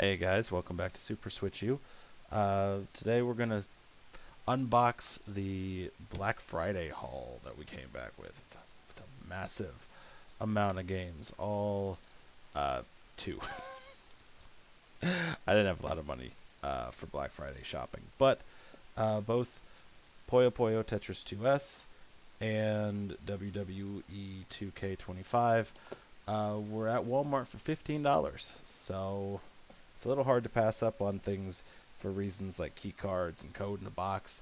Hey guys, welcome back to Super Switch U. Today we're gonna unbox the Black Friday haul that we came back with. It's a massive amount of games, all two. I didn't have a lot of money for Black Friday shopping, but both Puyo Puyo Tetris 2S and WWE 2K25 were at Walmart for $15. So it's a little hard to pass up on things for reasons like key cards and code in a box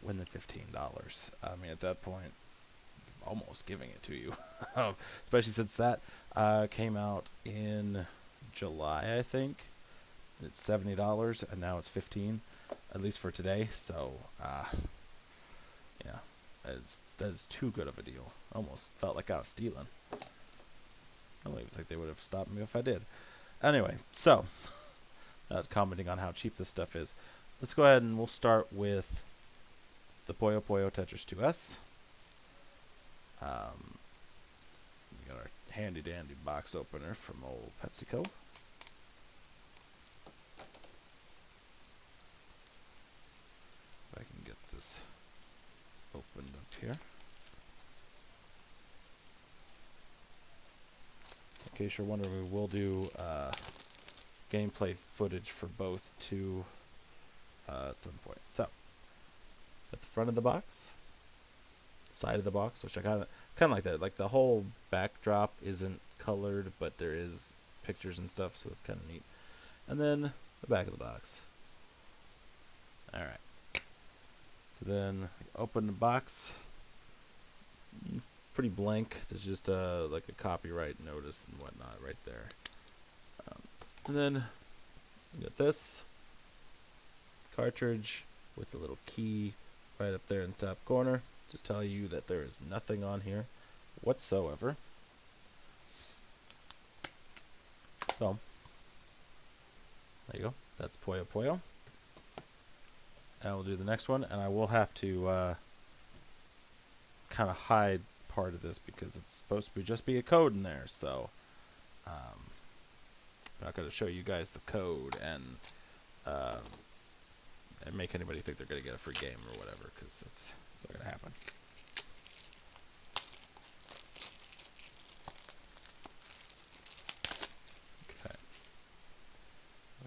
when they're $15. I mean, at that point, almost giving it to you, especially since that came out in July, I think. It's $70, and now it's 15, at least for today. So, yeah, that's too good of a deal. Almost felt like I was stealing. I don't even think they would have stopped me if I did. Anyway, so commenting on how cheap this stuff is. Let's go ahead and we'll start with the Puyo Puyo Tetris 2S. We got our handy dandy box opener from old PepsiCo. If I can get this opened up here. In case you're wondering, we will do gameplay footage for both too at some point. So, at the front of the box, side of the box, which I kind of like that. Like the whole backdrop isn't colored, but there is pictures and stuff, so it's kind of neat. And then the back of the box. All right. So then open the box. It's pretty blank. There's just like a copyright notice and whatnot right there. And then you got this cartridge with the little key right up there in the top corner to tell you that there is nothing on here whatsoever. So, there you go. That's Puyo Puyo. And we'll do the next one, and I will have to kind of hide part of this because it's supposed to just be a code in there. So, I'm not going to show you guys the code and make anybody think they're going to get a free game or whatever, because it's not going to happen. Okay.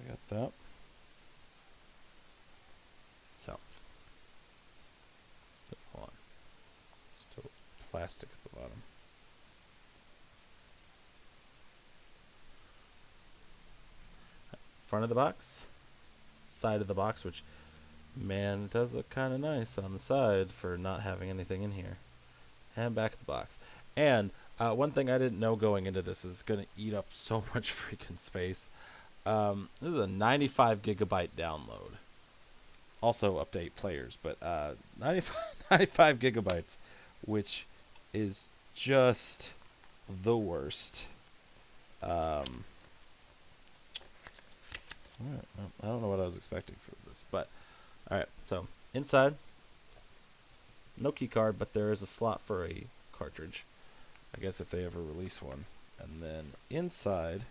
I got that. So. Hold on. Still plastic at the bottom. Front of the box. Side of the box, which, man, it does look kind of nice on the side for not having anything in here. And back of the box. And one thing I didn't know going into this is going to eat up so much freaking space. This is a 95 gigabyte download. Also update players, but 95 gigabytes, which is just the worst. I don't know what I was expecting for this, but alright, so inside, no key card, but there is a slot for a cartridge, I guess if they ever release one. And then inside,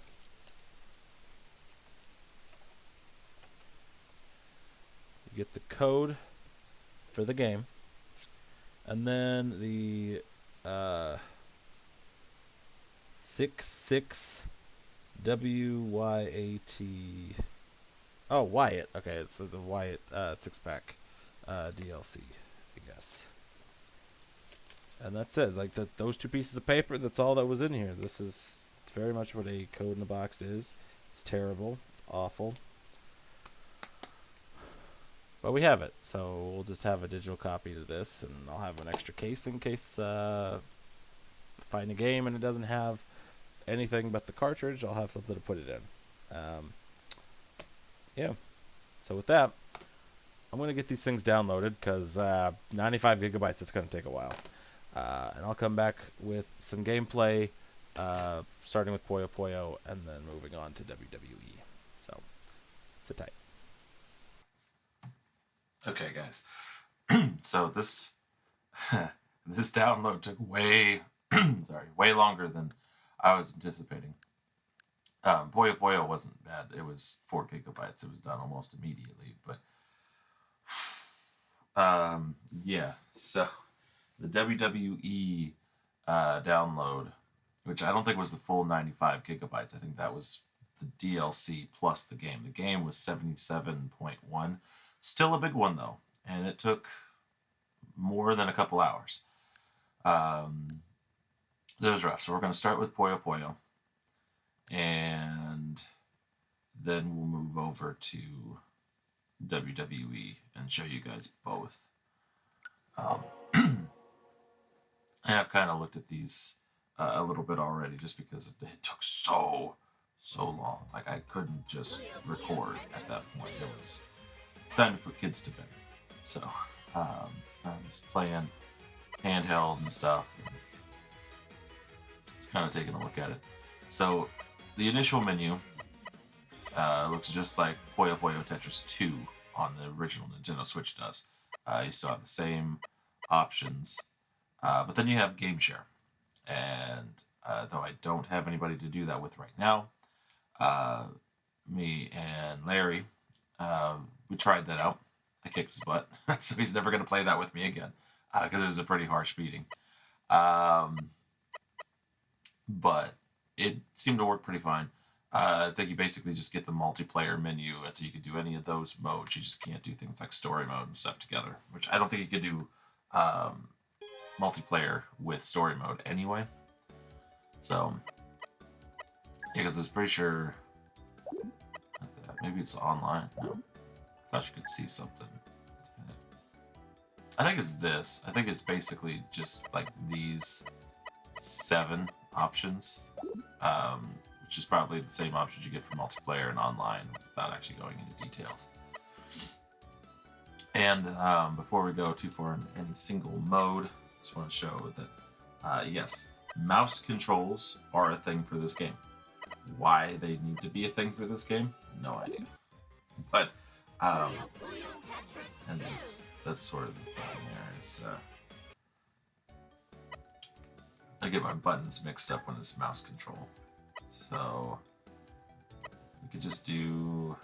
you get the code for the game, and then the 66 WYAT. Oh, Wyatt. Okay, it's the Wyatt six-pack DLC, I guess. And that's it. Like those two pieces of paper. That's all that was in here. This is very much what a code in a box is. It's terrible. It's awful. But we have it, so we'll just have a digital copy of this, and I'll have an extra case in case I find a game and it doesn't have anything but the cartridge. I'll have something to put it in. Yeah. So with that, I'm going to get these things downloaded because 95 gigabytes, it's going to take a while. And I'll come back with some gameplay, starting with Puyo Puyo and then moving on to WWE. So, sit tight. Okay, guys. So this this download took way way longer than I was anticipating. Puyo Puyo wasn't bad. It was 4 gigabytes. It was done almost immediately. But yeah, so the WWE download, which I don't think was the full 95 gigabytes. I think that was the DLC plus the game. The game was 77.1. Still a big one though, and it took more than a couple hours. That was rough. So we're going to start with Puyo Puyo, and then we'll move over to WWE and show you guys both. I have kind of looked at these a little bit already, just because it took so long. Like I couldn't just record at that point. It was time to put kids to bed. So I was playing handheld and stuff. And just kind of taking a look at it. So the initial menu looks just like Puyo Puyo Tetris 2 on the original Nintendo Switch does. You still have the same options, but then you have Game Share. And though I don't have anybody to do that with right now, me and Larry, we tried that out. I kicked his butt, so he's never going to play that with me again, because it was a pretty harsh beating. But it seemed to work pretty fine. I think you basically just get the multiplayer menu, and so you can do any of those modes. You just can't do things like story mode and stuff together, which I don't think you could do multiplayer with story mode anyway. So, yeah, because I was pretty sure maybe it's online. No, I thought you could see something. I think it's this. I think it's basically just like these 7 options, which is probably the same options you get for multiplayer and online without actually going into details. And before we go too far in any single mode, just want to show that, yes, mouse controls are a thing for this game. Why they need to be a thing for this game, no idea. But, and that's sort of the thing there. Is, I get my buttons mixed up when it's mouse control. So, we could just do,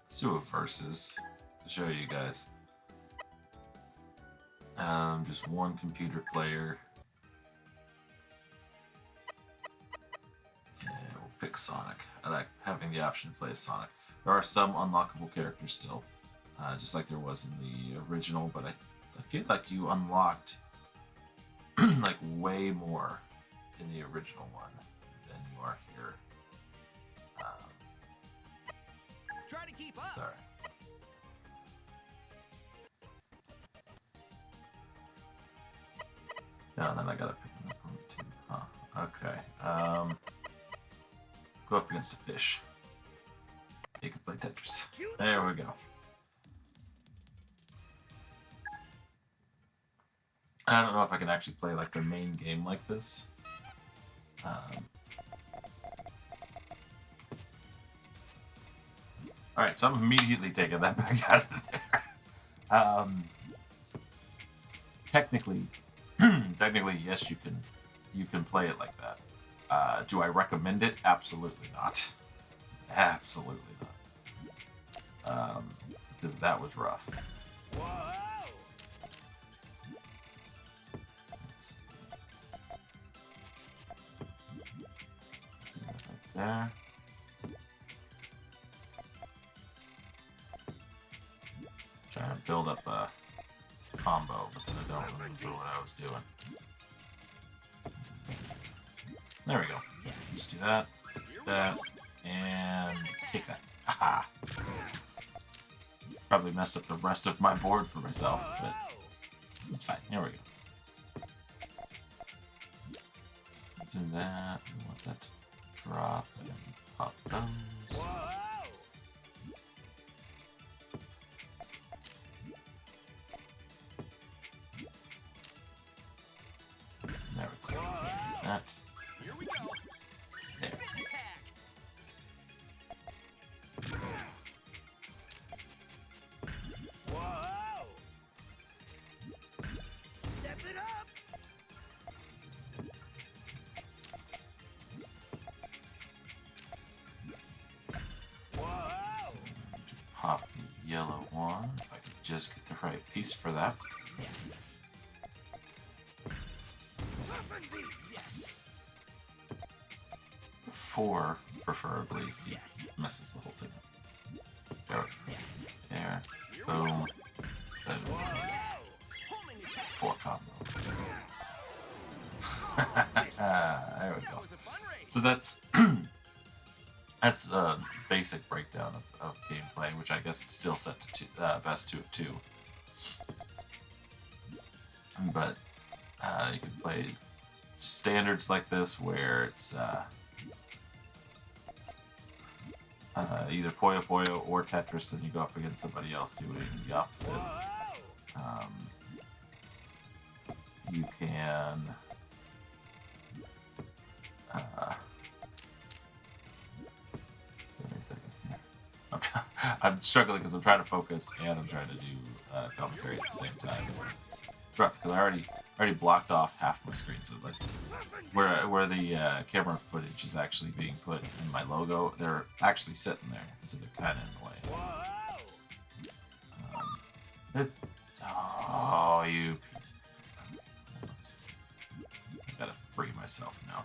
let's do a versus to show you guys. Just one computer player. And we'll pick Sonic. I like having the option to play Sonic. There are some unlockable characters still, just like there was in the original, but I feel like you unlocked like way more in the original one than you are here. Try to keep up. Sorry. Yeah, and then I gotta pick an opponent too. Huh. Okay. Go up against a fish. You can play Tetris. There we go. I don't know if I can actually play like the main game like this. Alright, so I'm immediately taking that back out of there. Technically, yes, you can play it like that. Do I recommend it? Absolutely not. Absolutely not. Because that was rough. There. Trying to build up a combo, but then I don't remember what I was doing. There we go. Just do that, and take that. Aha! Probably messed up the rest of my board for myself, but it's fine. Here we go. Do that. We want that to drop and pop those. There we go. That. Here we go. There. Attack. Whoa! Step it up. just get the right piece for that. Yes. Toughen thee. Yes. 4, preferably. He Yes. messes the whole thing up. There. Yes. There. Here we Boom. go. Boom. Whoa. Homing attack. 4 combo. There we That go. was a fun race. So that's that's a basic breakdown of gameplay, which I guess it's still set to best 2 of 2. But you can play standards like this where it's either Puyo Puyo or Tetris, and you go up against somebody else doing the opposite. You can give me a second here. I'm struggling because I'm trying to focus and I'm trying to do commentary at the same time. It's rough because I already blocked off half my screen, so let's where the camera footage is actually being put in my logo, they're actually sitting there, so they're kind of in the way. It's you piece. I gotta free myself now.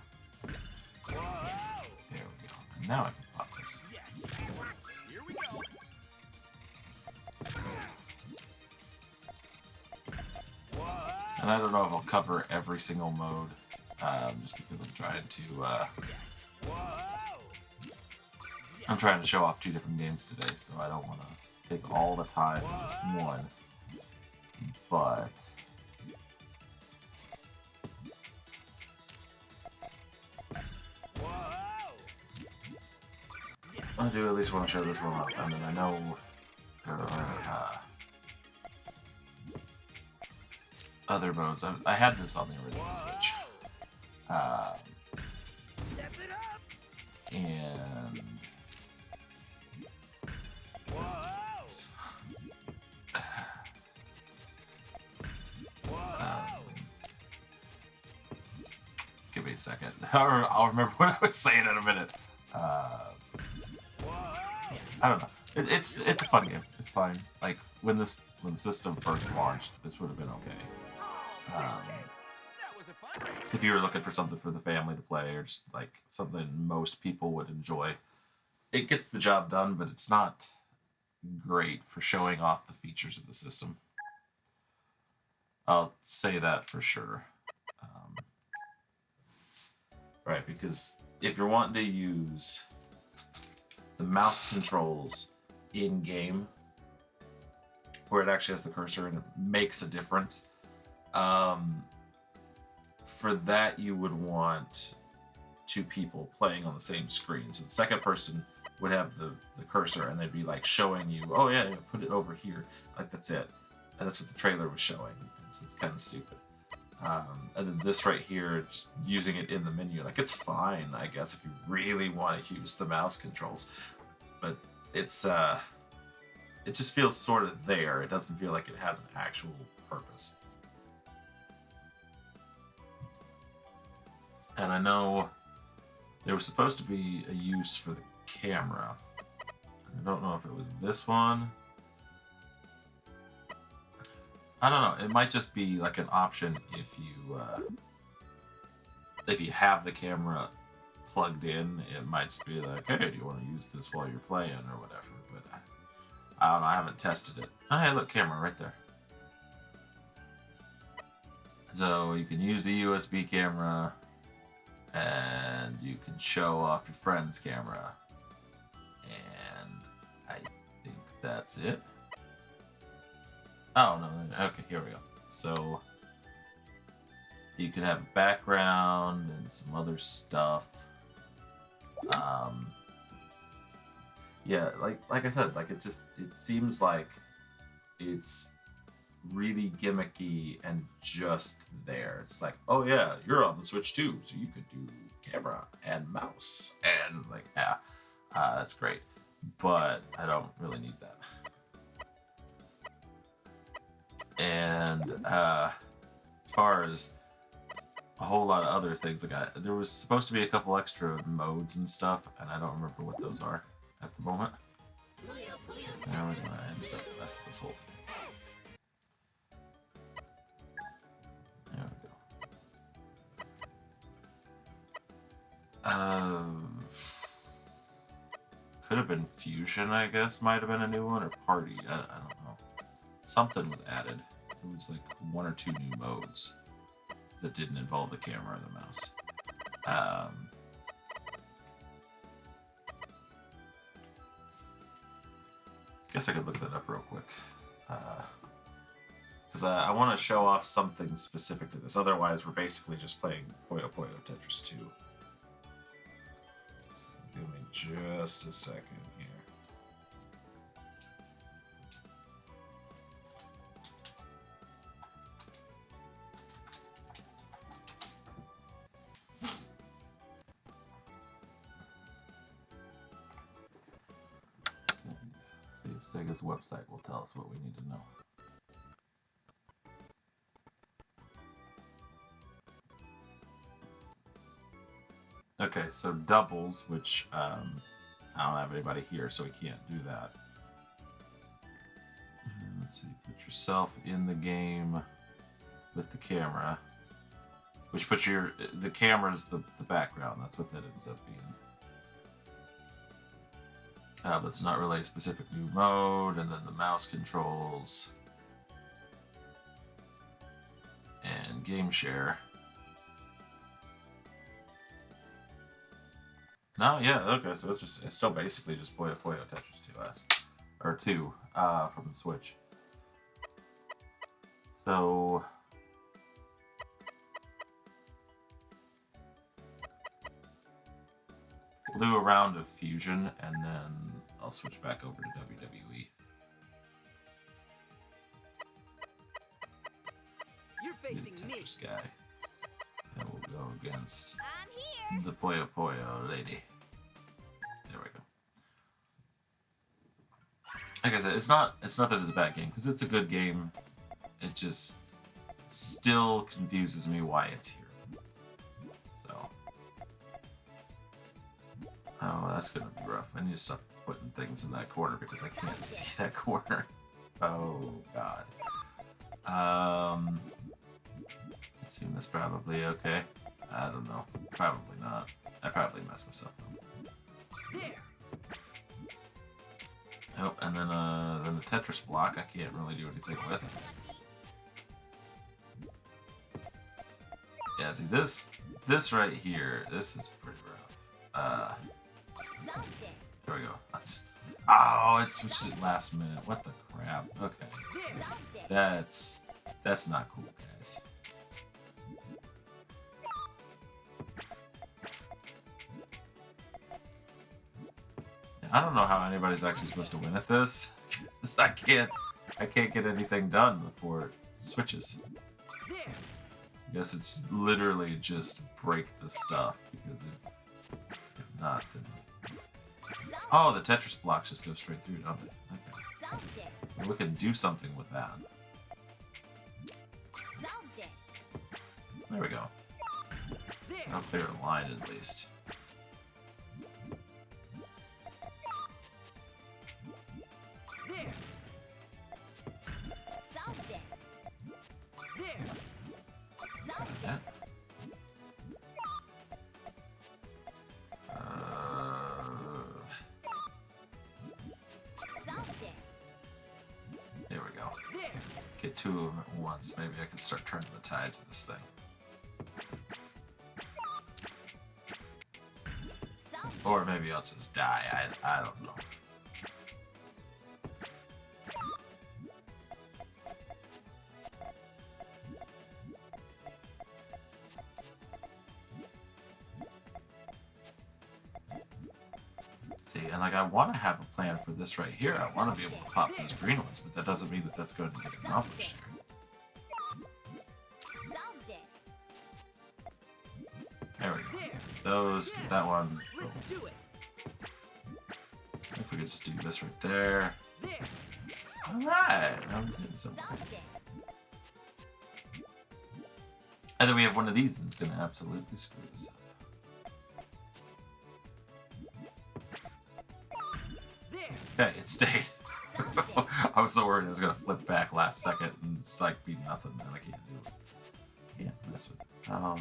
There we go. And now I can pop this. Yes. Here we go. And I don't know if I'll cover every single mode, just because I'm trying to Yes. I'm trying to show off 2 different games today, so I don't want to take all the time in just one. But I do at least want to show this one off. I mean, I know there are other modes. I had this on the original Switch. Step it up. And give me a second. I'll remember what I was saying in a minute. I don't know. It's a fun game. It's fine. Like when the system first launched, this would have been okay. That was a fun race. If you were looking for something for the family to play, or just like something most people would enjoy, it gets the job done, but it's not great for showing off the features of the system. I'll say that for sure. Right, because if you're wanting to use the mouse controls in game, where it actually has the cursor and it makes a difference, for that you would want 2 people playing on the same screen. So the second person would have the cursor and they'd be like showing you, oh yeah, put it over here, like that's it. And that's what the trailer was showing. It's kind of stupid. And then this right here, just using it in the menu, like it's fine, I guess, if you really want to use the mouse controls. But it's it just feels sort of there. It doesn't feel like it has an actual purpose. And I know there was supposed to be a use for the camera. I don't know if it was this one. I don't know. It might just be like an option if you have the camera plugged in. It might just be like, hey, do you want to use this while you're playing or whatever? But I don't know. I haven't tested it. Oh, hey, look, camera right there. So you can use the USB camera, and you can show off your friend's camera, and I think that's it. Oh, no, okay, here we go. So, you can have background and some other stuff. Yeah, like I said, like it seems like it's really gimmicky and just there. It's like, oh yeah, you're on the Switch too, so you could do camera and mouse. And it's like, yeah, that's great. But I don't really need that. And as far as a whole lot of other things, there was supposed to be a couple extra modes and stuff, and I don't remember what those are at the moment. And we're gonna end up messing this whole thing. have been Fusion, I guess, might have been a new one, or Party. I don't know. Something was added. It was like 1 or 2 new modes that didn't involve the camera or the mouse. Guess I could look that up real quick. Because I want to show off something specific to this. Otherwise, we're basically just playing Puyo Puyo Tetris 2. So give me just a second here. See if Sega's website will tell us what we need to know. Okay, so doubles, which I don't have anybody here, so we can't do that. Let's see, put yourself in the game with the camera, which puts the camera's the background. That's what that ends up being. But it's not really a specific new mode, and then the mouse controls and game share. No, yeah, okay, so it's still basically just Puyo Puyo Tetris 2S, or 2, from the Switch. So, we'll do a round of Fusion, and then I'll switch back over to WWE. You're facing me. Tetris guy. And we'll go against I'm here. the Puyo Puyo lady. There we go. Like I said, it's not that it's a bad game, because it's a good game. It just still confuses me why it's here. So, oh, that's gonna be rough. I need to stop putting things in that corner because I can't see that corner. Oh God. I assume that's probably okay. I don't know. Probably not. I probably messed myself up. There. Oh, and then the Tetris block I can't really do anything with. Yeah, see this right here, this is pretty rough. There we go. Oh, it switched it last minute. What the crap? Okay. That's not cool, guys. I don't know how anybody's actually supposed to win at this. 'Cause I can't get anything done before it switches. I guess it's literally just break the stuff, because if not, then... Oh, the Tetris blocks just go straight through, don't they? Okay. Well, we can do something with that. There we go. I'll clear a line at least. Yeah. There we go. Get 2 of them at once. Maybe I can start turning the tides of this thing. Or maybe I'll just die. I don't know. See, and like I want to have a plan for this right here. I want to be able to pop those green ones, but that doesn't mean that that's going to get accomplished here. There we go. Those, get that one. Let's do it. If we could just do this right there. Alright, I'm getting something. And then we have one of these that's going to absolutely screw this up. Okay, it stayed. I was so worried I was going to flip back last second and it's like be nothing, and I can't do it. Can't mess with it. Oh,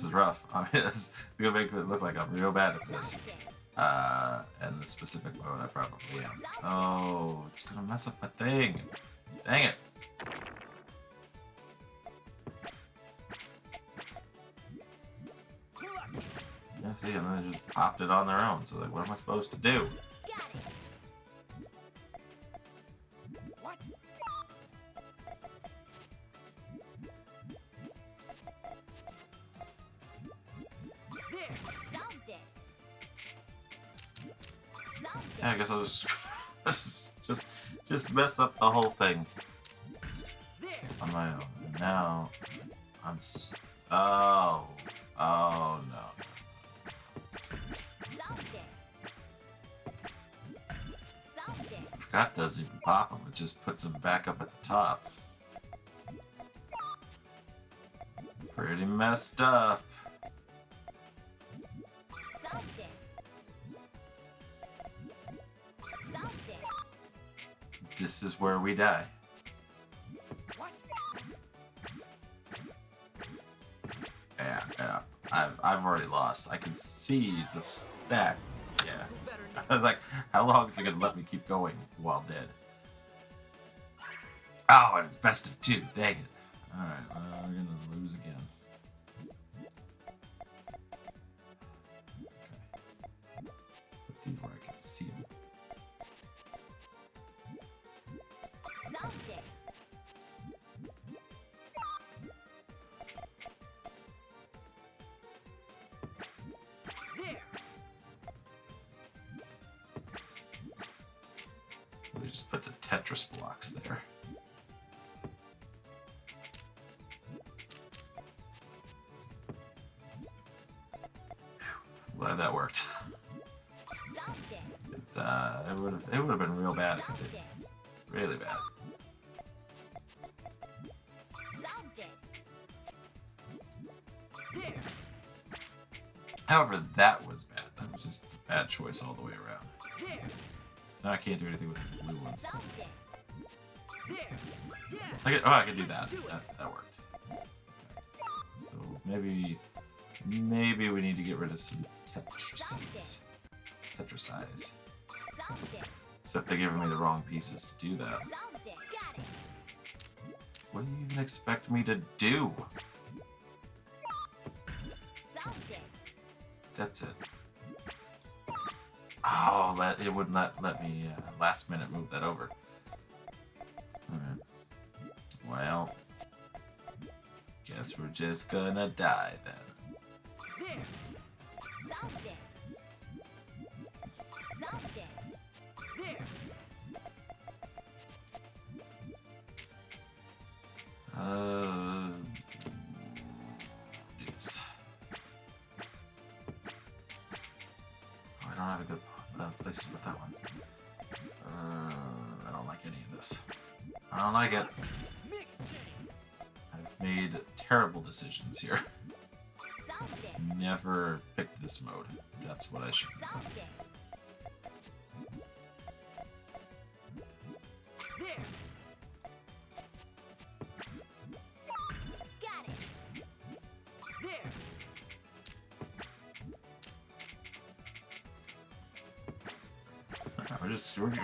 is rough. I mean, it's gonna make it look like I'm real bad at this. And the specific mode, I probably am. Oh, it's gonna mess up my thing. Dang it. Yeah, see, and then they just popped it on their own. So, like, what am I supposed to do? What? There. Yeah, I guess I'll just just mess up the whole thing There. on my own. And now I'm oh no. Forgot doesn't even pop them. It just puts them back up at the top. Pretty messed up. This is where we die. What? Yeah. I've already lost. I can see the stack. Yeah. Do better I next. was like, how long is it gonna let me keep going while dead? Oh, and it's best of 2. Dang it. Alright, we're gonna lose again. Okay. Put these where I can see them. There. We just put the Tetris blocks there. Glad that worked. It's it would have been real bad if it did. Really bad. There. However, that was bad. That was just a bad choice all the way around. There. So now I can't do anything with the blue ones. There. Yeah. I can do that. That worked. Okay. So maybe we need to get rid of some Tetrasies. Tetrasize. Except they're giving me the wrong pieces to do that. What do you even expect me to do? That's it. Oh, it would not let me last minute move that over. Alright. Well, guess we're just gonna die then. There. There. Yes. Oh, I don't have a good place to put that one. I don't like any of this. I don't like it. Mix change. I've made terrible decisions here. Never picked this mode. That's what I should do. There.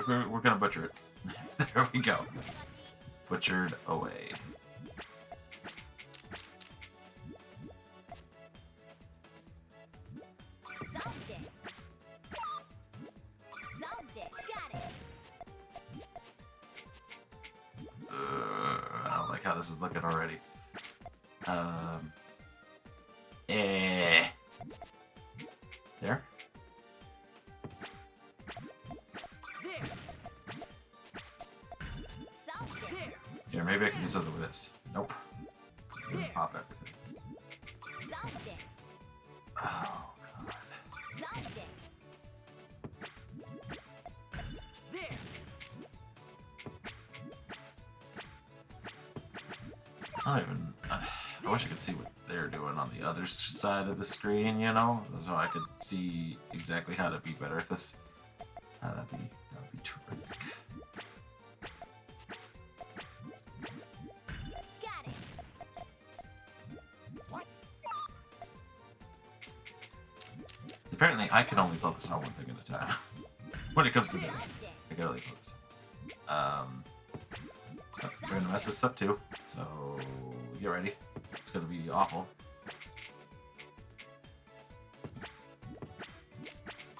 There. We're gonna butcher it. There we go. Butchered away. I don't like how this is looking already. There? There. There. Yeah, maybe I can do something with this. Nope. It's gonna There. pop everything. Oh, God. There. I don't even... I wish I could see what they're doing on the other side of the screen, you know? So I could see exactly how to be better at this. That'd be terrific. What? Apparently, I can only focus on one thing at a time. When it comes to this, Something. I can only focus. We're gonna mess this up too, so get ready. It's gonna be awful.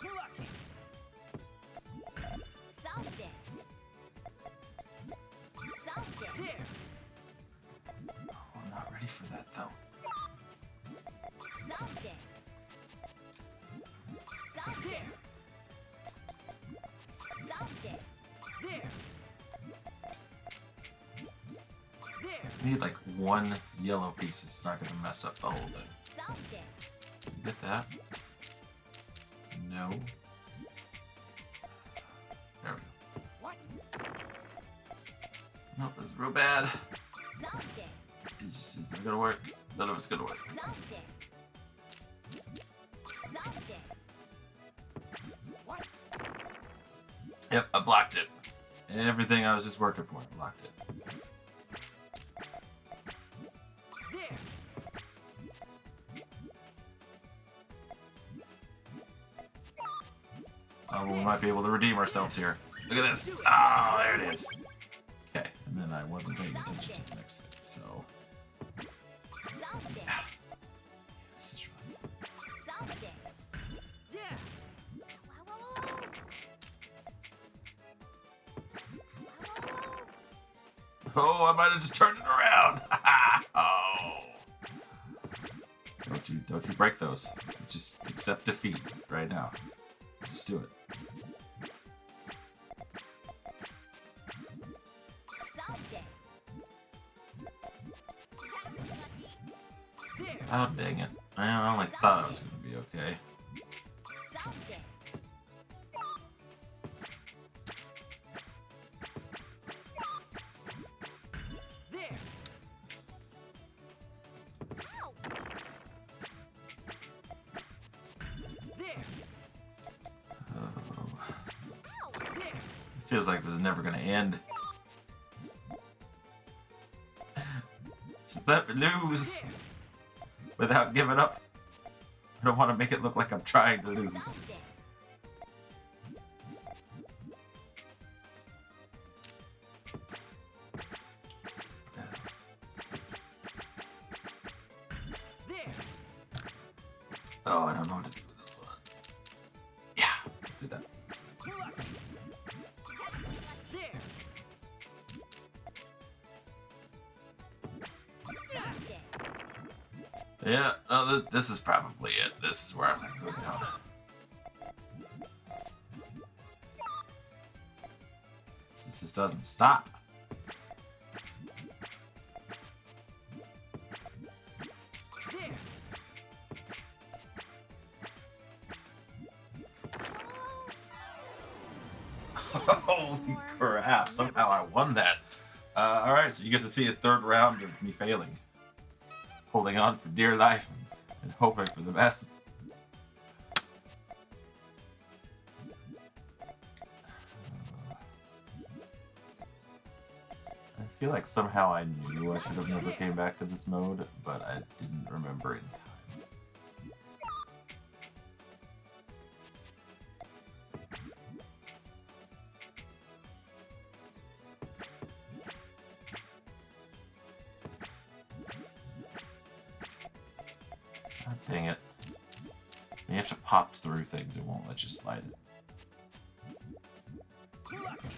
Lucky. Something. Something. There. Oh, I'm not ready for that though. Something. Something. Something. There. There. I need like one yellow piece. It's not gonna mess up the whole thing. Something. You get that? No. There we go. What? Nope, that's real bad. Something. It's not gonna work. None of it's gonna work. Something. Something. What? Yep, I blocked it. Everything I was just working for, I blocked it. There. Oh, we might be able to redeem ourselves here. Look at this. Oh, there it is. Okay, and then I wasn't paying attention to the next thing, so Something. this is really. Something. Yeah. Oh, I might have just turned it around. Oh. Don't you break those. Just accept defeat right now. Just do it. Something. There. Oh, dang it. I only thought it was going to be okay. Something. There. Ow. There. Oh, Ow. There. feels like this is never going to end. Just let me lose There. without giving up. I don't want to make it look like I'm trying to lose. Something. There. Oh, I don't know what to do with this one. Yeah, do that. Lucky. There. Something. Yeah, no, this is probably it. This is where I'm going to go down. This just doesn't stop. There. Holy crap, somehow I won that. Alright, so you get to see a third round of me failing. Holding on for dear life and hoping for the best. I feel like somehow I knew I should have never came back to this mode, but I didn't remember in time. God dang it. When you have to pop through things, it won't let you slide it. Lucky.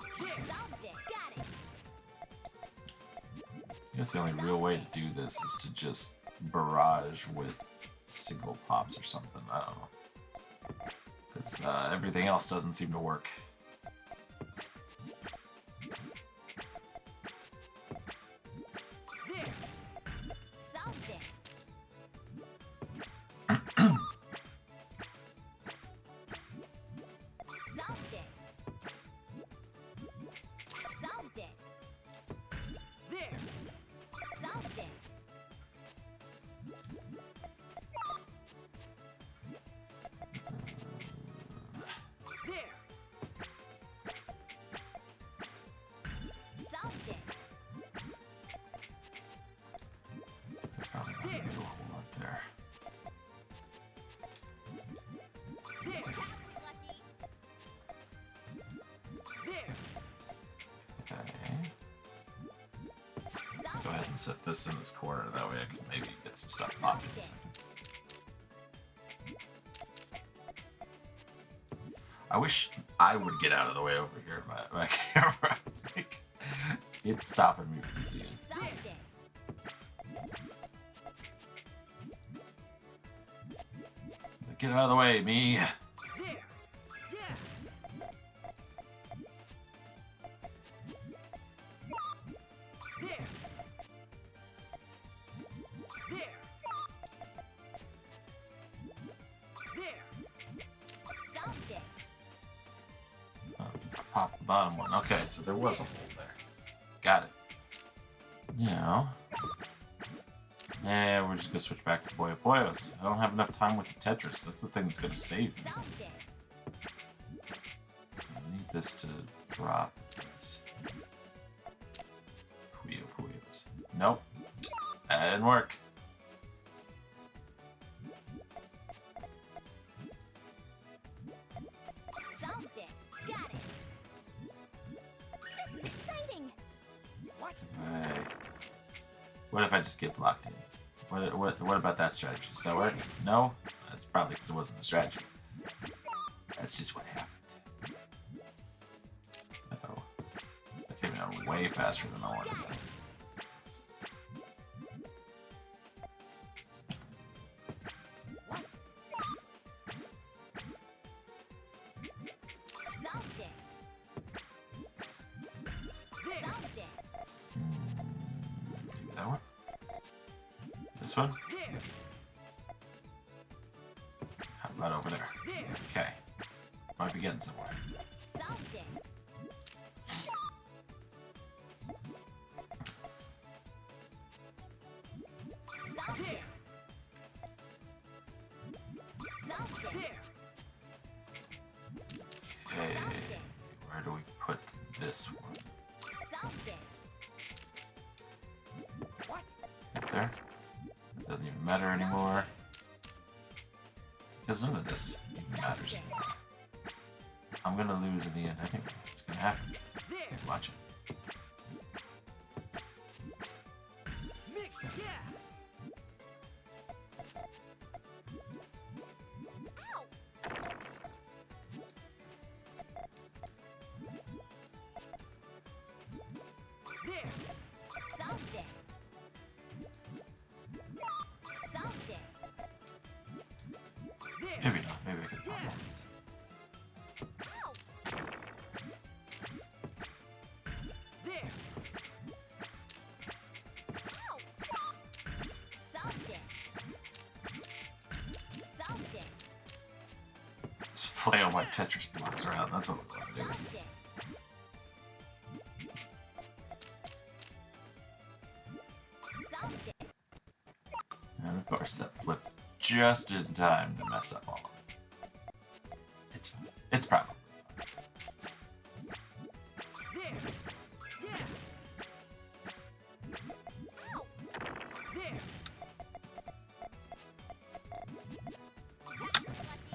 Something. Got it. I guess the only real way to do this is to just barrage with single pops or something. I don't know. Because everything else doesn't seem to work. There. Something. Something. Something. There. Something. There. Something. There's probably not gonna do a whole lot there. Okay. Let's go ahead and set this in this corner. That way I can maybe get some stuff popping in a second. I wish I would get out of the way over here, but my camera, like, it's stopping me from seeing. Solved it. Get out of the way, me. There. Yeah. There. There. There. Solved it. Pop the bottom one. Okay, so there was a hole there. Got it. Now, yeah, we're just gonna switch back to Puyo Puyos. I don't have enough time with the Tetris. That's the thing that's gonna save me. Solved it. So I need this to drop these Puyo Puyos. Nope, that didn't work. Solved it. Got it. This is exciting. What? Hey, what if I just get blocked in? What about that strategy? Does that work? No? That's probably because it wasn't a strategy. That's just what happened. Uh-oh. That came out way faster than I wanted. What? Solved it. There. Solved it. That one? This one? There. How about over there? There. Okay. Might be getting somewhere. Solved it. Solved There. it. Solved it. There. Okay. Where do we put this one? Solved it. What? Right there? It doesn't even matter anymore. Because none of this even matters anymore. I'm gonna lose in the end anyway. It's gonna happen. There. Watch it. Mixed. Yeah. Ow. There. Solved it. Solved it. There. Maybe not. Maybe I can find more ones. Ow. There. Ow. Solved it. Solved it. Just flail my Tetris blocks around. That's what we want to do. Solved it. Solved it. And of course, that flipped just in time to mess up all of it. It's fine. It's probably fine. There. Yeah. Ow. There.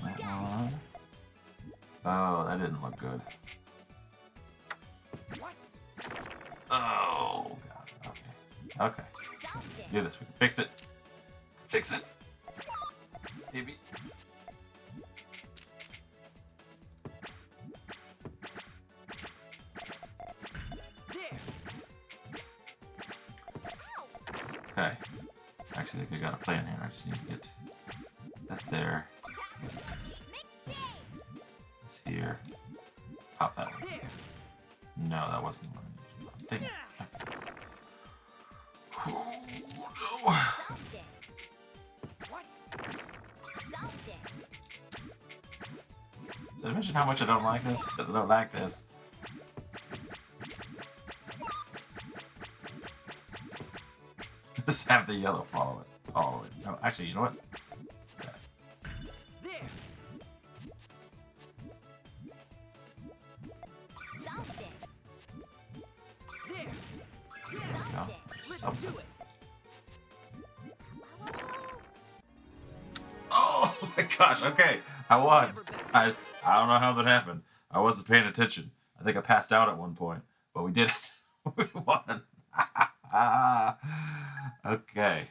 Lucky That guy. one. Oh, that didn't look good. What? Oh, God. Okay. Okay. Solved it. Do this. We can fix it. Fix it. Maybe. There. Ow. Okay. Actually, I think I got a plan here. I just need to get that there. That was lucky. Mixed change. This here. Pop that one. There. No, that wasn't the one. Dang it. Yeah. Oh, no. Solved it. What? Solved it. Did I mention how much I don't like this? Because I don't like this. Just have the yellow follow it. Follow it. No, actually, you know what? There. Solved it. There. There we Yeah. go. Solved it. There's Let's something. do it. Oh my gosh, okay. I won. I don't know how that happened. I wasn't paying attention. I think I passed out at one point. but we did it. We won. Okay.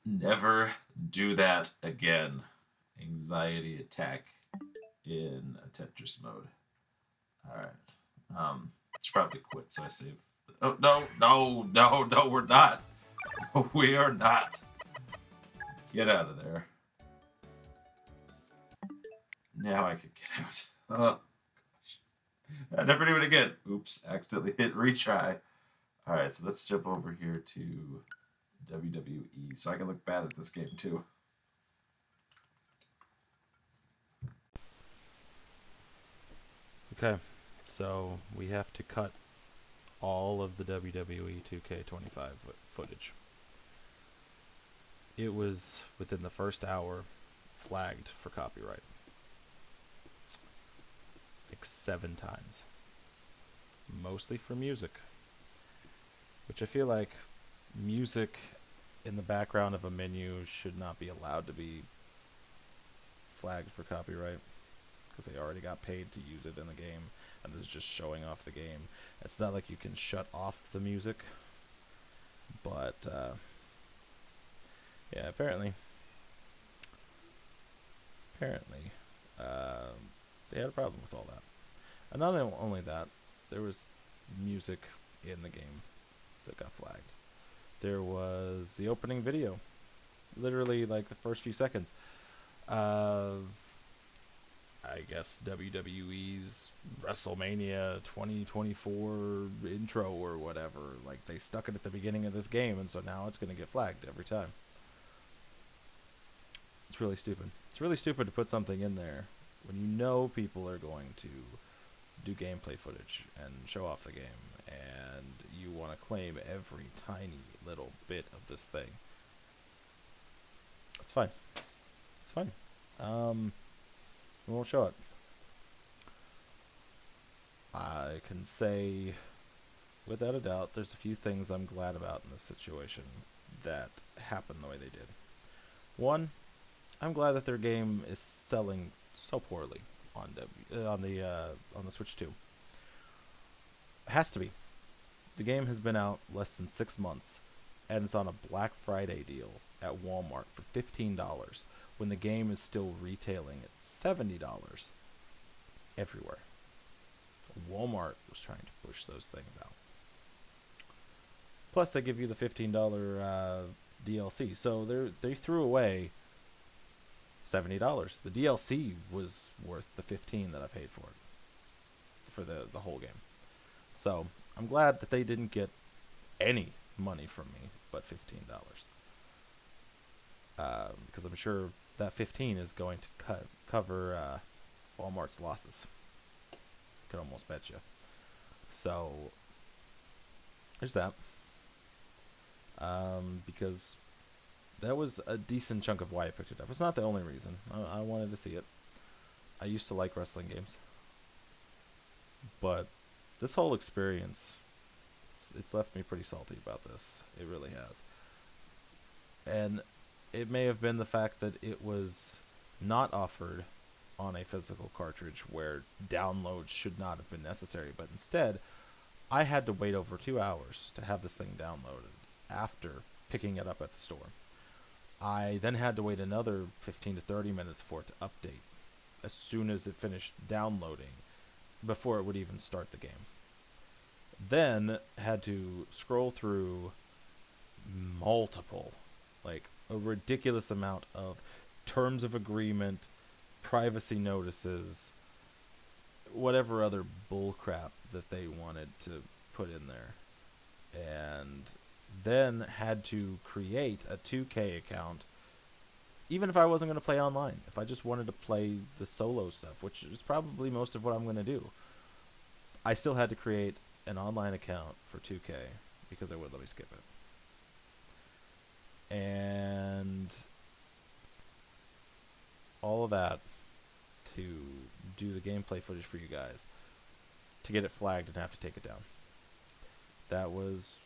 Never do that again. Anxiety attack in a Tetris mode. All right. Should probably quit. So I save. Oh no, no, no, no! We're not. We are not. Get out of there. Now I can get out. Oh, I never do it again. Oops, accidentally hit retry. All right, so let's jump over here to WWE so I can look bad at this game too. Okay, so we have to cut all of the WWE 2K25 footage. It was within the first hour flagged for copyright. Like 7 times. Mostly for music. Which I feel like music in the background of a menu should not be allowed to be flagged for copyright. Because they already got paid to use it in the game. And this is just showing off the game. It's not like you can shut off the music. But, yeah, apparently, they had a problem with all that. And not only that, there was music in the game that got flagged. There was the opening video, literally like the first few seconds of, I guess, WWE's WrestleMania 2024 intro or whatever. Like, they stuck it at the beginning of this game, and so now it's going to get flagged every time. It's really stupid. It's really stupid to put something in there when you know people are going to do gameplay footage and show off the game, and you want to claim every tiny little bit of this thing. It's fine. It's fine. We won't show it. I can say, without a doubt, there's a few things I'm glad about in this situation that happened the way they did. One, I'm glad that their game is selling so poorly on the Switch 2. It has to be. The game has been out less than 6 months, and it's on a Black Friday deal at Walmart for $15, when the game is still retailing at $70 everywhere. Walmart was trying to push those things out. Plus, they give you the $15 DLC, so they threw away $70. The DLC was worth the $15 that I paid for it, for the whole game. So I'm glad that they didn't get any money from me but $15, because I'm sure that $15 is going to cover Walmart's losses. Could almost bet you. So there's that. Because that was a decent chunk of why I picked it up. It's not the only reason. I wanted to see it. I used to like wrestling games. But this whole experience, it's left me pretty salty about this. It really has. And it may have been the fact that it was not offered on a physical cartridge where downloads should not have been necessary. But instead, I had to wait over 2 hours to have this thing downloaded after picking it up at the store. I then had to wait another 15 to 30 minutes for it to update as soon as it finished downloading before it would even start the game. Then had to scroll through multiple, like a ridiculous amount of terms of agreement, privacy notices, whatever other bullcrap that they wanted to put in there. And then had to create a 2K account, even if I wasn't going to play online. If I just wanted to play the solo stuff, which is probably most of what I'm going to do, I still had to create an online account for 2K because they wouldn't let me skip it. And all of that to do the gameplay footage for you guys, to get it flagged and have to take it down. That was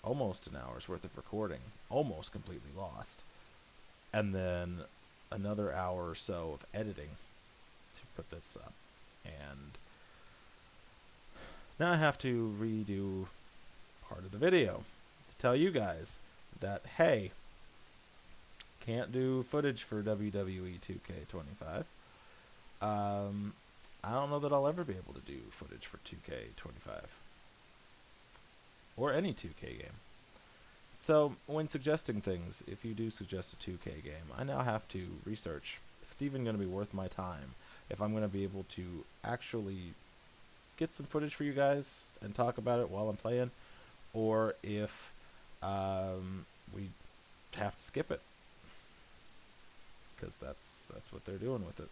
almost an hour's worth of recording, almost completely lost. And then another hour or so of editing to put this up. And Now I have to redo part of the video to tell you guys that, hey, can't do footage for WWE 2K25. I don't know that I'll ever be able to do footage for 2K25 or any 2K game. So when suggesting things, if you do suggest a 2K game, I now have to research if it's even going to be worth my time, if I'm going to be able to actually get some footage for you guys and talk about it while I'm playing, or if we have to skip it, because that's what they're doing with it.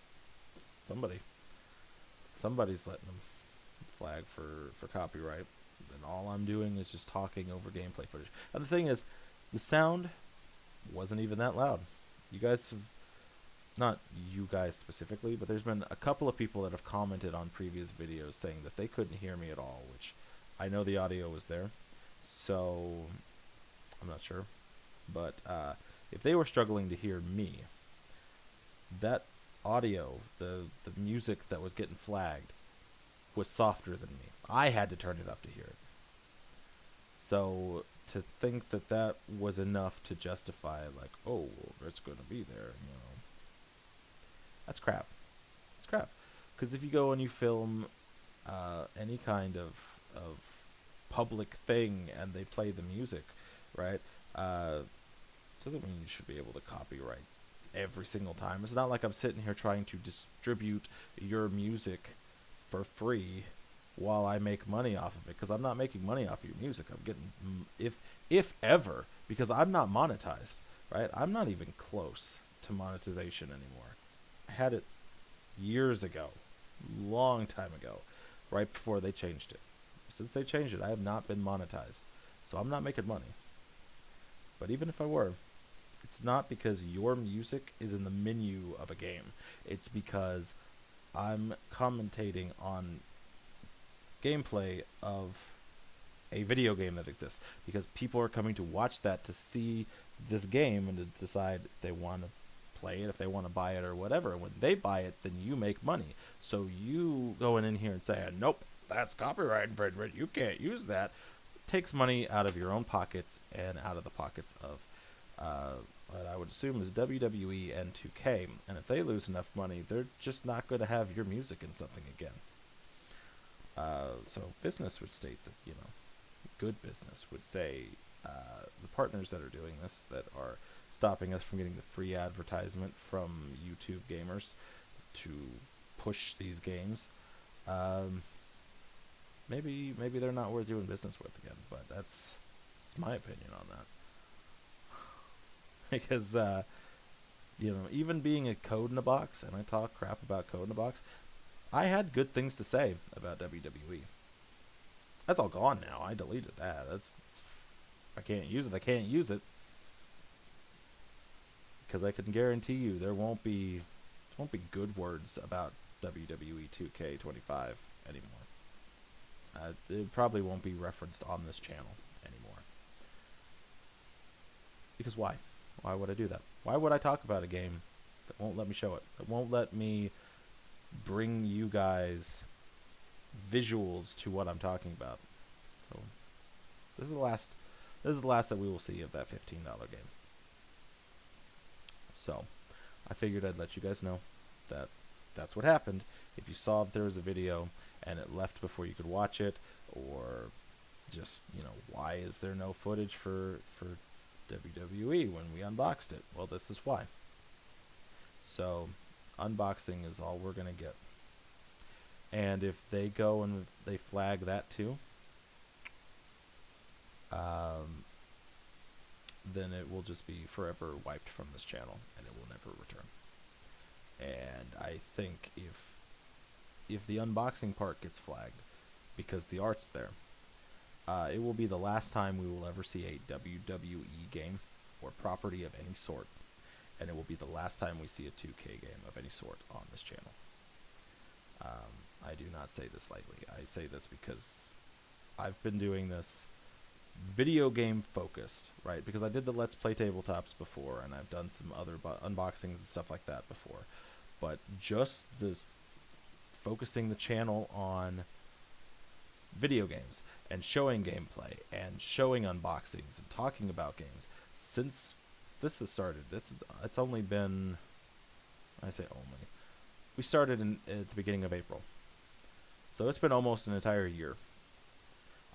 Somebody's letting them flag for copyright, and all I'm doing is just talking over gameplay footage. And the thing is, the sound wasn't even that loud. You guys have, not you guys specifically, but there's been a couple of people that have commented on previous videos saying that they couldn't hear me at all, which I know the audio was there, so I'm not sure. But if they were struggling to hear me, that audio, the music that was getting flagged, was softer than me. I had to turn it up to hear it. So to think that that was enough to justify, like, oh, well, it's going to be there, you know, that's crap. It's crap. Because if you go and you film any kind of public thing and they play the music, right, doesn't mean you should be able to copyright every single time. It's not like I'm sitting here trying to distribute your music for free while I make money off of it, because I'm not making money off of your music. I'm getting, if ever, because I'm not monetized, right? I'm not even close to monetization anymore. I had it years ago, long time ago, right before they changed it. Since they changed it, I have not been monetized, so I'm not making money. But even if I were, it's not because your music is in the menu of a game. It's because I'm commentating on gameplay of a video game that exists, because people are coming to watch that to see this game and to decide if they want to play it, if they want to buy it or whatever. And when they buy it, then you make money. So you going in here and saying, nope, that's copyright infringement, you can't use that, takes money out of your own pockets and out of the pockets of what I would assume is WWE and 2K. And if they lose enough money, they're just not going to have your music in something again. So business would state that, you know, good business would say the partners that are doing this, that are stopping us from getting the free advertisement from YouTube gamers to push these games, maybe they're not worth doing business with again. But that's my opinion on that. Because you know, even being a Code in a Box, and I talk crap about Code in a Box, I had good things to say about WWE. That's all gone now. I deleted that. I can't use it. I can't use it, because I can guarantee you there won't be good words about WWE 2K25 anymore. It probably won't be referenced on this channel anymore. Because why? Why would I do that? Why would I talk about a game that won't let me show it? That won't let me bring you guys visuals to what I'm talking about? So this is the last that we will see of that $15 game. So I figured I'd let you guys know that that's what happened. If you saw if there was a video and it left before you could watch it, or just, you know, why is there no footage for WWE when we unboxed it? Well, this is why. So unboxing is all we're going to get. And if they go and they flag that too, then it will just be forever wiped from this channel, and it will never return. And I think if the unboxing part gets flagged because the art's there, it will be the last time we will ever see a WWE game or property of any sort, and it will be the last time we see a 2K game of any sort on this channel. I do not say this lightly. I say this because I've been doing this video game focused, right? Because I did the Let's Play tabletops before, and I've done some other unboxings and stuff like that before. But just this focusing the channel on video games and showing gameplay and showing unboxings and talking about games since this has started. It's only been, I say only, we started at the beginning of April, so it's been almost an entire year.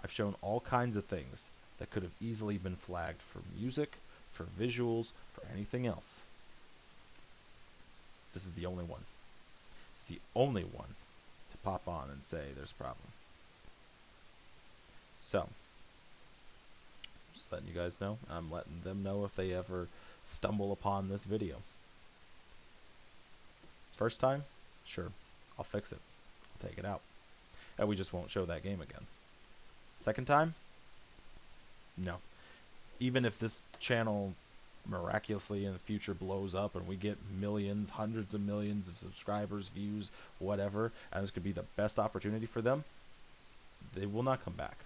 I've shown all kinds of things that could have easily been flagged for music, for visuals, for anything else. This is the only one. It's the only one to pop on and say there's a problem. So, just letting you guys know. I'm letting them know if they ever stumble upon this video. First time? Sure. I'll fix it. I'll take it out. And we just won't show that game again. Second time? No. Even if this channel miraculously in the future blows up and we get millions, hundreds of millions of subscribers, views, whatever, and this could be the best opportunity for them, they will not come back.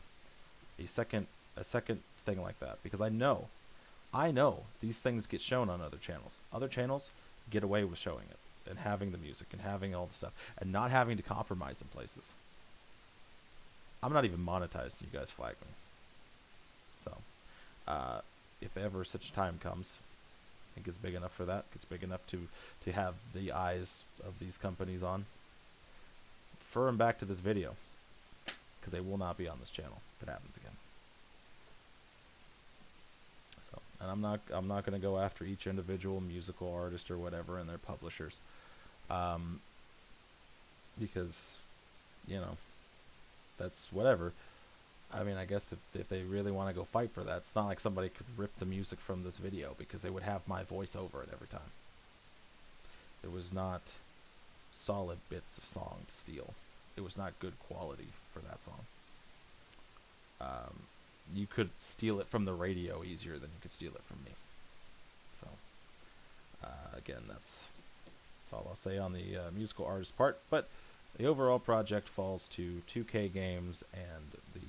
A second thing like that, because I know these things get shown on other channels. Other channels get away with showing it and having the music and having all the stuff and not having to compromise in places. I'm not even monetized and you guys flag me. So, if ever such a time comes, it gets big enough for that, gets big enough to have the eyes of these companies on, refer them back to this video, because they will not be on this channel if it happens again. So, and I'm not going to go after each individual musical artist or whatever and their publishers, because, you know, that's whatever. I mean, I guess if they really want to go fight for that, it's not like somebody could rip the music from this video, because they would have my voice over it every time. There was not solid bits of song to steal. It was not good quality for that song. You could steal it from the radio easier than you could steal it from me. So, again, that's all I'll say on the musical artist part. But the overall project falls to 2K Games and the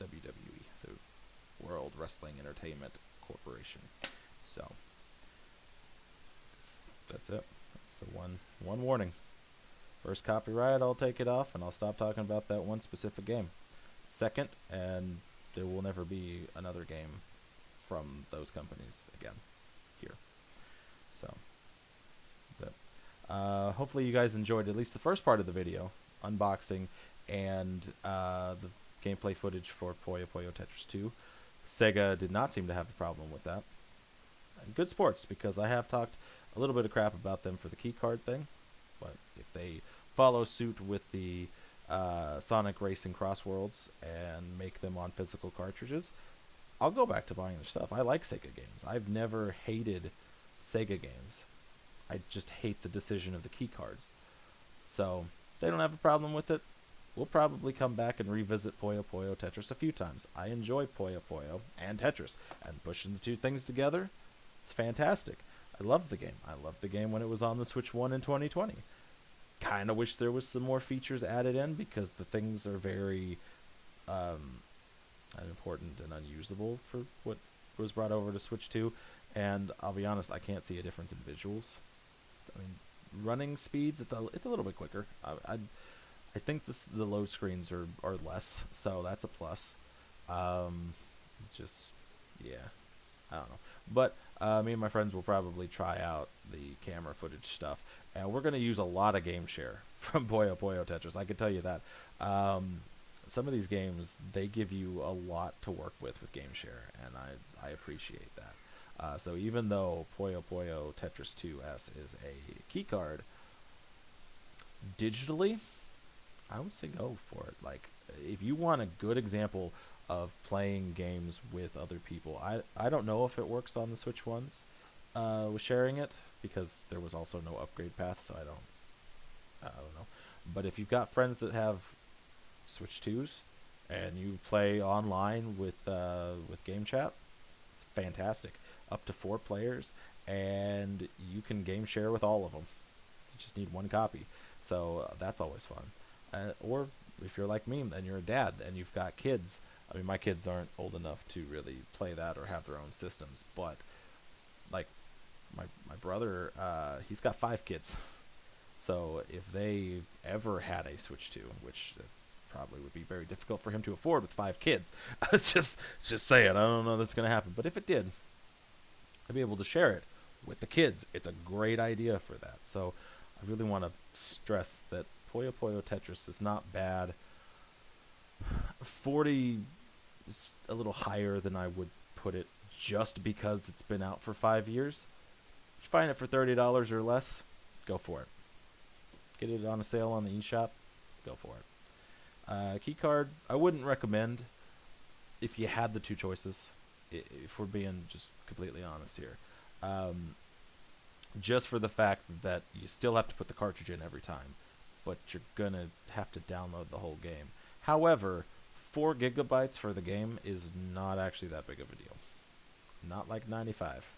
WWE, the World Wrestling Entertainment Corporation. So, that's it. That's the one warning. First copyright, I'll take it off, and I'll stop talking about that one specific game. Second, and there will never be another game from those companies again here. So, that's it. Hopefully you guys enjoyed at least the first part of the video, unboxing, and the gameplay footage for Puyo Puyo Tetris 2. Sega did not seem to have a problem with that. And good sports, because I have talked a little bit of crap about them for the keycard thing, but if they follow suit with the Sonic Racing Cross Worlds and make them on physical cartridges, I'll go back to buying their stuff. I like Sega games. I've never hated Sega games. I just hate the decision of the keycards. So, they don't have a problem with it. We'll probably come back and revisit Puyo Puyo Tetris a few times. I enjoy Puyo Puyo and Tetris, and pushing the two things together, it's fantastic. I love the game. I loved the game when it was on the Switch 1 in 2020. Kind of wish there was some more features added in, because the things are very unimportant and unusable for what was brought over to Switch 2. And I'll be honest, I can't see a difference in visuals. I mean, running speeds, it's a little bit quicker. I think the load screens are less, so that's a plus. Just, yeah, I don't know. But me and my friends will probably try out the camera footage stuff, and we're going to use a lot of game share from Puyo Puyo Tetris. I can tell you that. Some of these games, they give you a lot to work with game share, and I appreciate that. So even though Puyo Puyo Tetris 2S is a keycard, digitally, I would say go for it. Like, if you want a good example of playing games with other people, I don't know if it works on the Switch ones with sharing it, because there was also no upgrade path, so I don't know. But if you've got friends that have Switch 2s and you play online with game chat, it's fantastic. Up to 4 players, and you can game share with all of them. You just need one copy, so that's always fun. Or if you're like me and you're a dad and you've got kids, I mean, my kids aren't old enough to really play that or have their own systems, but like my brother, he's got 5 kids. So if they ever had a Switch 2, which probably would be very difficult for him to afford with 5 kids. just saying, I don't know that's going to happen. But if it did, I'd be able to share it with the kids. It's a great idea for that. So I really want to stress that Puyo Puyo Tetris is not bad. 40 is a little higher than I would put it just because it's been out for 5 years. If you find it for $30 or less, go for it. Get it on a sale on the eShop, go for it. Key card, I wouldn't recommend if you had the 2 choices, if we're being just completely honest here. Just for the fact that you still have to put the cartridge in every time, but you're going to have to download the whole game. However, 4 gigabytes for the game is not actually that big of a deal. Not like 95.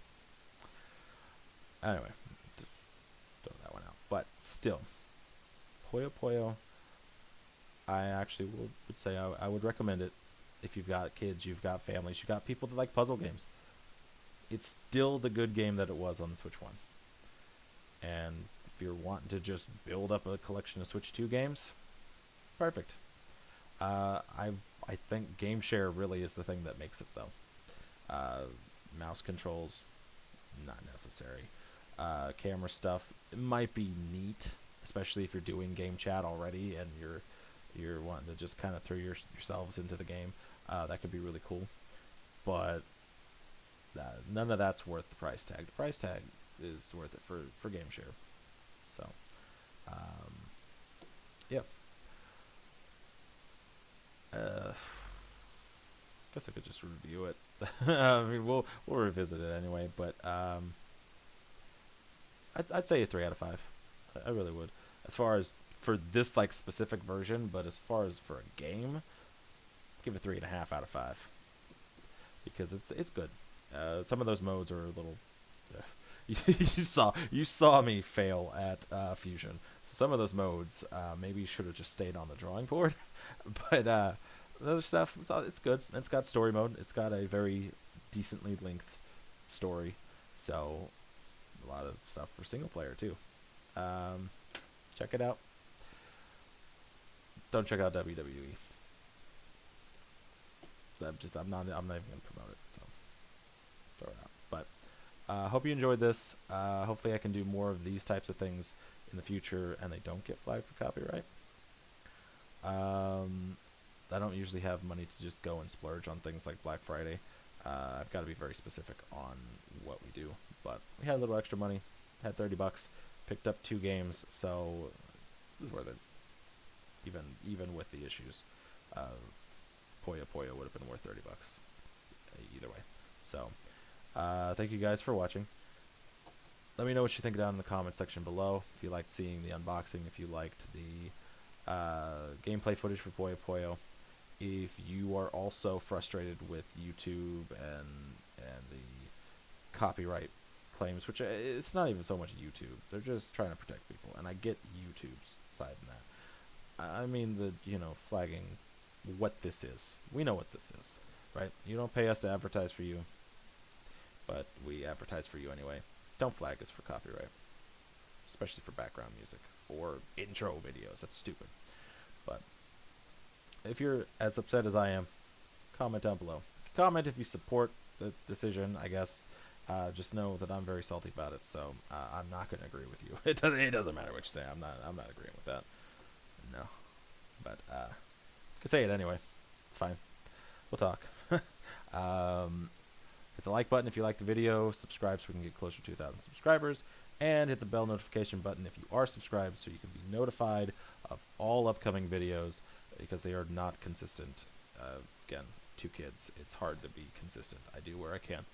Anyway, just throw that one out. But still, Puyo Puyo, I actually would say I would recommend it if you've got kids, you've got families, you've got people that like puzzle games. It's still the good game that it was on the Switch 1. And if you're wanting to just build up a collection of Switch 2 games, perfect. I think Game Share really is the thing that makes it, though. Mouse controls, not necessary. Camera stuff, it might be neat, especially if you're doing game chat already and you're wanting to just kind of throw yourselves into the game. That could be really cool. But none of that's worth the price tag. The price tag is worth it for Game Share. So, yeah. Guess I could just review it. I mean, we'll revisit it anyway. But I'd say a 3 out of 5. I really would. As far as for this like specific version, but as far as for a game, give it 3.5 out of 5 because it's good. Some of those modes are a little. You saw me fail at Fusion. So some of those modes maybe should have just stayed on the drawing board, but the other stuff it's good. It's got story mode. It's got a very decently length story, so a lot of stuff for single player too. Check it out. Don't check out WWE. I'm not even gonna promote it. So throw it out. But hope you enjoyed this. Hopefully I can do more of these types of things in the future and they don't get flagged for copyright. I don't usually have money to just go and splurge on things like Black Friday. I've got to be very specific on what we do. But we had a little extra money. Had $30. Picked up 2 games, so it was worth it. Even with the issues. Puyo Puyo would have been worth $30 either way. So thank you guys for watching. Let me know what you think down in the comment section below. If you liked seeing the unboxing, if you liked the gameplay footage for Puyo Puyo, if you are also frustrated with YouTube and the copyright claims, which it's not even so much YouTube. They're just trying to protect people, and I get YouTube's side in that. I mean the flagging what this is. We know what this is, right? You don't pay us to advertise for you, but we advertise for you anyway. Don't flag us for copyright, especially for background music or intro videos. That's stupid. But if you're as upset as I am, comment down below. Comment if you support the decision, I guess. Just know that I'm very salty about it, so I'm not going to agree with you. It doesn't matter what you say. I'm not agreeing with that. No, but can say it anyway. It's fine. We'll talk. Hit the like button if you like the video. Subscribe so we can get closer to 2,000 subscribers, and hit the bell notification button if you are subscribed so you can be notified of all upcoming videos because they are not consistent. Again, 2 kids. It's hard to be consistent. I do where I can.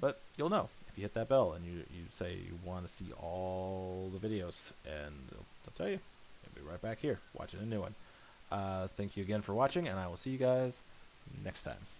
But you'll know if you hit that bell and you say you want to see all the videos, and I'll tell you, you'll be right back here watching a new one. Thank you again for watching, and I will see you guys next time.